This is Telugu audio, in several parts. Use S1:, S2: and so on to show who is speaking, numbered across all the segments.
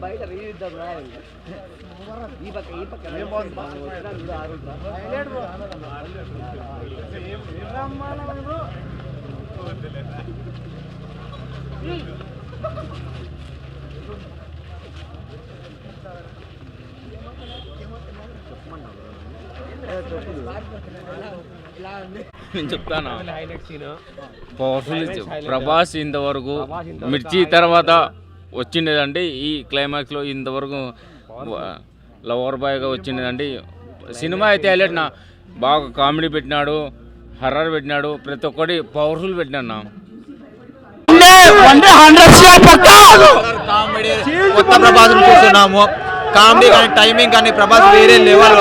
S1: బయట రీద్దాం ఈ పక్క
S2: నేను చెప్తాను. ప్రభాస్ ఇంతవరకు మిర్చి తర్వాత వచ్చిండేదంటే ఈ క్లైమాక్స్లో ఇంతవరకు లవర్ బాయ్గా వచ్చిండేదంటే సినిమా అయితే హైలైట్ నా. బాగా కామెడీ పెట్టినాడు, హర్రర్ పెట్టినాడు, ప్రతి ఒక్కటి పవర్ఫుల్ పెట్టినాడు నా.
S3: కొత్త ప్రభాస్ చూస్తున్నాము. కామెడీ కానీ టైమింగ్ కానీ ప్రభాస్ వేరే లెవెల్.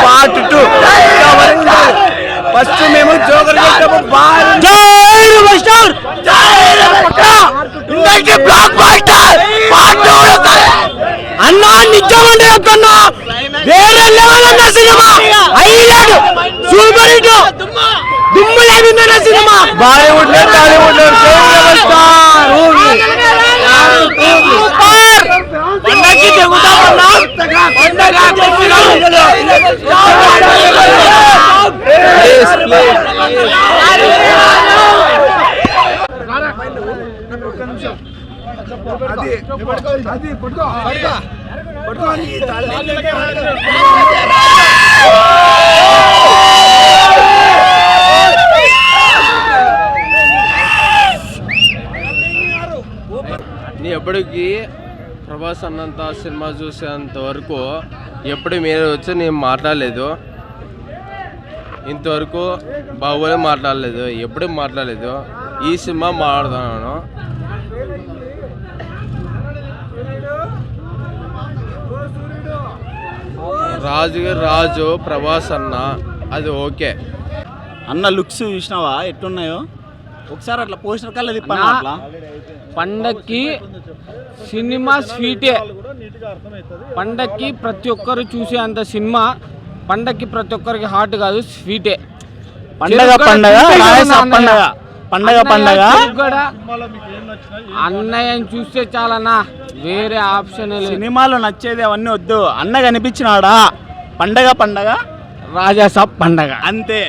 S3: పార్ట్ 2 ఫస్ట్ మేము జోకర్
S1: అన్నా నిజమండి కన్నా వేరే లెవెల్ అన్న సినిమా. హైలైట్ సూపర్ హిట్ దుమ్ము లేదన్న సినిమా.
S3: బాలీవుడ్ లో టాలీవుడ్ లో పండక్కి దిగుతామన్నా. ఎప్పటికీ ప్రభాస్ అన్నంత సినిమా చూసేంత వరకు ఎప్పుడు మీరు వచ్చి నేను మాట్లాడలేదు. ఇంతవరకు బాహుబలి మాట్లాడలేదు, ఎప్పుడు మాట్లాడలేదు. ఈ సినిమా మాట్లాడుతున్నాను. రాజు ప్రభాస్ అన్న అది ఓకే
S4: అన్న. లుక్స్ చూసినావా ఎట్టున్నాయో? ఒకసారి అట్లా పోస్టర్ కల్లా తిప్పన్నా. అట్లా
S5: పండక్కి సినిమా స్వీటే. పండక్కి ప్రతి ఒక్కరు చూసే అంత సినిమా. పండక్కి ప్రతి ఒక్కరికి హాట్ కాదు, స్వీటే.
S4: పండగ పండగ పండగ పండగ పండగ
S5: అన్నయ్యని చూస్తే చాలన్నా, వేరే ఆప్షన్
S4: సినిమాలో నచ్చేది అవన్నీ వద్దు. అన్న కనిపించినాడా? పండగ పండగ
S5: రాజాసాబ్ పండగ
S4: అంతే.